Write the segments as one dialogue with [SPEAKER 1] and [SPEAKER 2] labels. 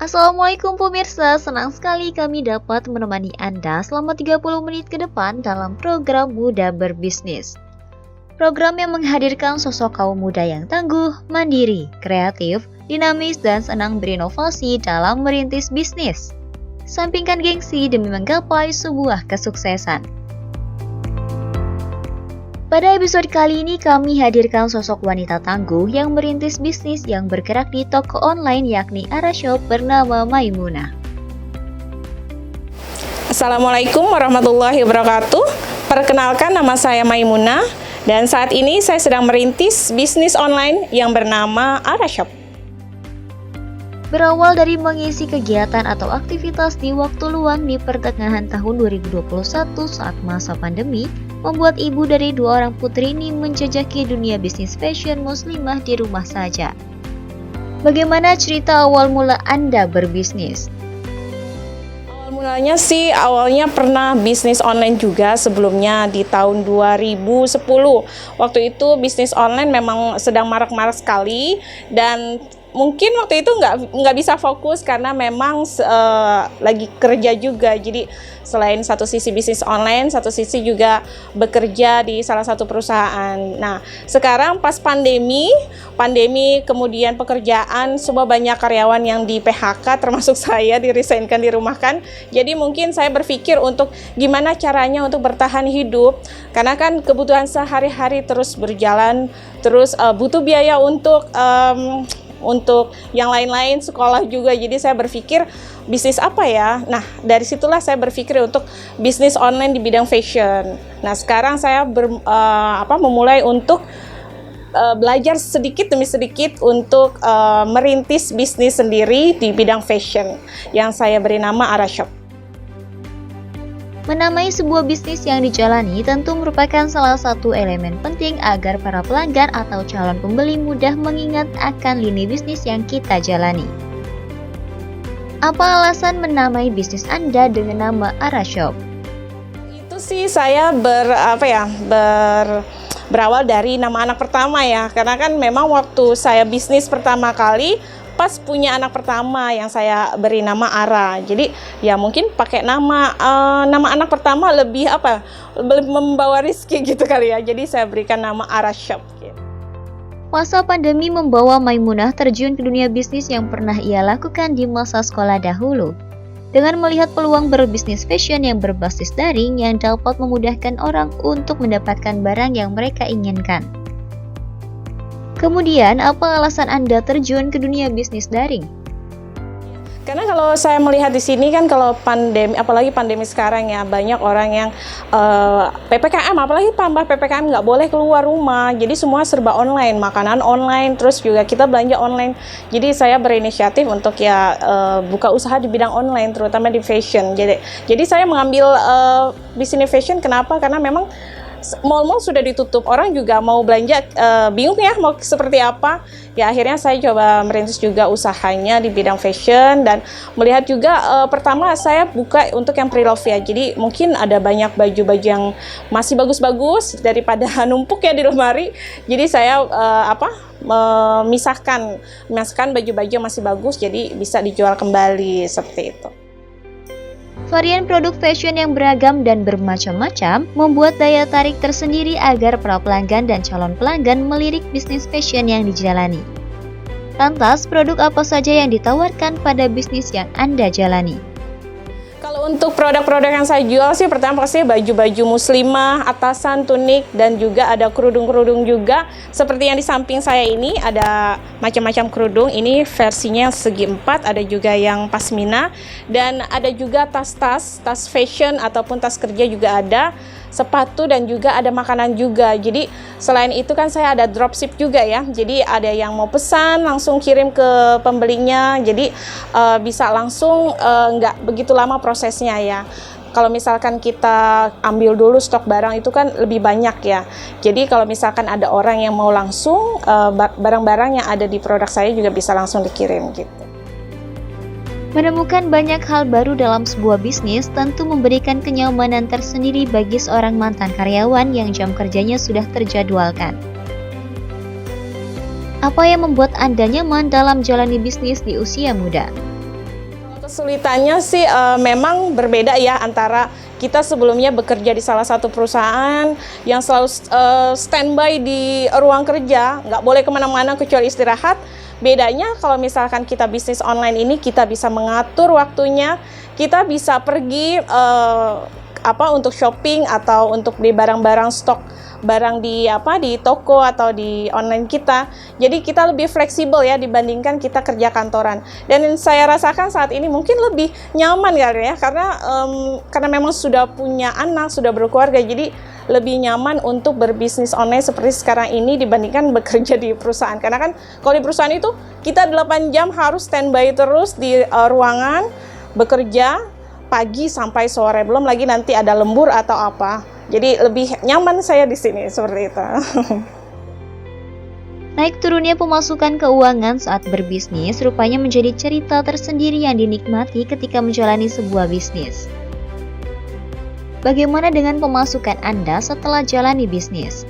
[SPEAKER 1] Assalamualaikum pemirsa, senang sekali kami dapat menemani Anda selama 30 menit ke depan dalam program Muda Berbisnis. Program yang menghadirkan sosok kaum muda yang tangguh, mandiri, kreatif, dinamis, dan senang berinovasi dalam merintis bisnis. Sampingkan gengsi demi menggapai sebuah kesuksesan. Pada episode kali ini kami hadirkan sosok wanita tangguh yang merintis bisnis yang bergerak di toko online yakni Arashop bernama Maimunah.
[SPEAKER 2] Assalamualaikum warahmatullahi wabarakatuh. Perkenalkan, nama saya Maimunah dan saat ini saya sedang merintis bisnis online yang bernama Arashop.
[SPEAKER 1] Berawal dari mengisi kegiatan atau aktivitas di waktu luang di pertengahan tahun 2021 saat masa pandemi, membuat ibu dari 2 orang putri ini menjajaki dunia bisnis fashion muslimah di rumah saja. Bagaimana cerita awal mula Anda berbisnis?
[SPEAKER 2] Awal mulanya sih, awalnya pernah bisnis online juga sebelumnya di tahun 2010. Waktu itu bisnis online memang sedang marak-marak sekali dan mungkin waktu itu nggak bisa fokus karena memang lagi kerja juga. Jadi selain satu sisi bisnis online, satu sisi juga bekerja di salah satu perusahaan. Nah, sekarang pas pandemi kemudian pekerjaan, semua banyak karyawan yang di PHK, termasuk saya diresignkan, dirumahkan. Jadi mungkin saya berpikir untuk gimana caranya untuk bertahan hidup, karena kan kebutuhan sehari-hari terus berjalan, terus butuh biaya untuk yang lain-lain, sekolah juga. Jadi saya berpikir bisnis apa ya? Nah, dari situlah saya berpikir untuk bisnis online di bidang fashion. Nah, sekarang saya memulai untuk belajar sedikit demi sedikit untuk merintis bisnis sendiri di bidang fashion yang saya beri nama Arashop.
[SPEAKER 1] Menamai sebuah bisnis yang dijalani tentu merupakan salah satu elemen penting agar para pelanggan atau calon pembeli mudah mengingat akan lini bisnis yang kita jalani. Apa alasan menamai bisnis Anda dengan nama Arashop?
[SPEAKER 2] Itu sih saya berawal dari nama anak pertama ya, karena kan memang waktu saya bisnis pertama kali pas punya anak pertama yang saya beri nama Ara. Jadi ya mungkin pakai nama anak pertama lebih membawa rezeki gitu kali ya. Jadi saya berikan nama Arashop gitu.
[SPEAKER 1] Masa pandemi membawa Maimunah terjun ke dunia bisnis yang pernah ia lakukan di masa sekolah dahulu. Dengan melihat peluang berbisnis fashion yang berbasis daring yang dapat memudahkan orang untuk mendapatkan barang yang mereka inginkan. Kemudian, apa alasan Anda terjun ke dunia bisnis daring?
[SPEAKER 2] Karena kalau saya melihat di sini kan kalau pandemi, apalagi pandemi sekarang ya, banyak orang yang PPKM, apalagi tambah PPKM nggak boleh keluar rumah, jadi semua serba online, makanan online, terus juga kita belanja online. Jadi saya berinisiatif untuk buka usaha di bidang online, terutama di fashion. Jadi saya mengambil bisnis fashion. Kenapa? Karena memang mall-mall sudah ditutup, orang juga mau belanja bingung ya mau seperti apa. Ya akhirnya saya coba merintis juga usahanya di bidang fashion dan melihat juga pertama saya buka untuk yang pre-love ya. Jadi mungkin ada banyak baju-baju yang masih bagus-bagus daripada numpuk ya di lemari. Jadi saya memisahkan baju-baju yang masih bagus jadi bisa dijual kembali seperti itu.
[SPEAKER 1] Varian produk fashion yang beragam dan bermacam-macam membuat daya tarik tersendiri agar para pelanggan dan calon pelanggan melirik bisnis fashion yang dijalani. Lantas, produk apa saja yang ditawarkan pada bisnis yang Anda jalani?
[SPEAKER 2] Kalau untuk produk-produk yang saya jual sih pertama pasti baju-baju muslimah, atasan, tunik, dan juga ada kerudung-kerudung juga. Seperti yang di samping saya ini ada macam-macam kerudung. Ini versinya segi 4, ada juga yang pasmina, dan ada juga tas fashion ataupun tas kerja juga ada, sepatu dan juga ada makanan juga. Jadi selain itu kan saya ada dropship juga ya. Jadi ada yang mau pesan langsung kirim ke pembelinya. Jadi bisa langsung nggak begitu lama prosesnya ya. Kalau misalkan kita ambil dulu stok barang itu kan lebih banyak ya. Jadi kalau misalkan ada orang yang mau langsung barang-barang yang ada di produk saya juga bisa langsung dikirim gitu.
[SPEAKER 1] Menemukan banyak hal baru dalam sebuah bisnis tentu memberikan kenyamanan tersendiri bagi seorang mantan karyawan yang jam kerjanya sudah terjadwalkan. Apa yang membuat Anda nyaman dalam jalani bisnis di usia muda?
[SPEAKER 2] Kesulitannya sih memang berbeda ya antara kita sebelumnya bekerja di salah satu perusahaan yang selalu standby di ruang kerja, nggak boleh kemana-mana kecuali istirahat. Bedanya kalau misalkan kita bisnis online ini, kita bisa mengatur waktunya, kita bisa pergi untuk shopping atau untuk beli barang-barang stok barang di toko atau di online kita. Jadi kita lebih fleksibel ya dibandingkan kita kerja kantoran. Dan saya rasakan saat ini mungkin lebih nyaman kali ya karena memang sudah punya anak, sudah berkeluarga. Jadi lebih nyaman untuk berbisnis online seperti sekarang ini dibandingkan bekerja di perusahaan. Karena kan kalau di perusahaan itu kita 8 jam harus standby terus di ruangan bekerja pagi sampai sore, belum lagi nanti ada lembur atau apa. Jadi lebih nyaman saya di sini seperti itu.
[SPEAKER 1] Naik turunnya pemasukan keuangan saat berbisnis rupanya menjadi cerita tersendiri yang dinikmati ketika menjalani sebuah bisnis. Bagaimana dengan pemasukan Anda setelah jalani bisnis?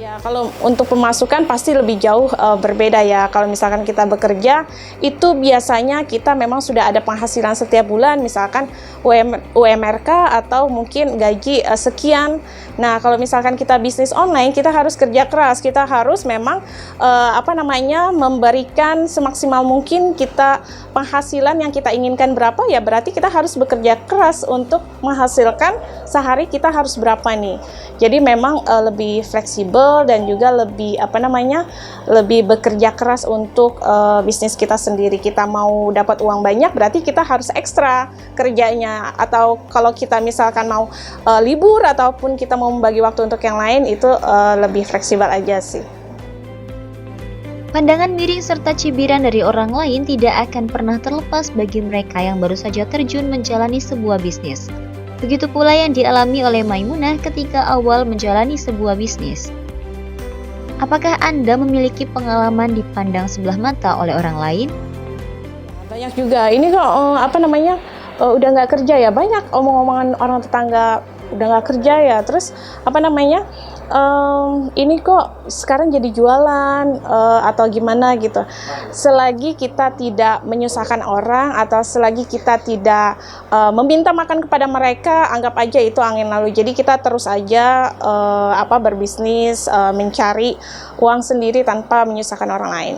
[SPEAKER 2] Ya, kalau untuk pemasukan pasti lebih jauh berbeda ya. Kalau misalkan kita bekerja, itu biasanya kita memang sudah ada penghasilan setiap bulan, misalkan UMRK atau mungkin gaji sekian. Nah, kalau misalkan kita bisnis online, kita harus kerja keras, kita harus memang memberikan semaksimal mungkin kita penghasilan yang kita inginkan berapa ya, berarti kita harus bekerja keras untuk menghasilkan sehari kita harus berapa nih. Jadi memang lebih fleksibel dan juga lebih lebih bekerja keras untuk bisnis kita sendiri. Kita mau dapat uang banyak berarti kita harus ekstra kerjanya, atau kalau kita misalkan mau libur ataupun kita mau membagi waktu untuk yang lain, itu lebih fleksibel aja sih.
[SPEAKER 1] Pandangan miring serta cibiran dari orang lain tidak akan pernah terlepas bagi mereka yang baru saja terjun menjalani sebuah bisnis. Begitu pula yang dialami oleh Maimunah ketika awal menjalani sebuah bisnis. Apakah Anda memiliki pengalaman dipandang sebelah mata oleh orang lain?
[SPEAKER 2] Banyak juga. Ini kok udah nggak kerja ya. Banyak omong-omongan orang tetangga, udah nggak kerja ya. Terus ini kok sekarang jadi jualan atau gimana gitu. Selagi kita tidak menyusahkan orang atau selagi kita tidak meminta makan kepada mereka, anggap aja itu angin lalu. Jadi kita terus aja berbisnis, mencari uang sendiri tanpa menyusahkan orang lain.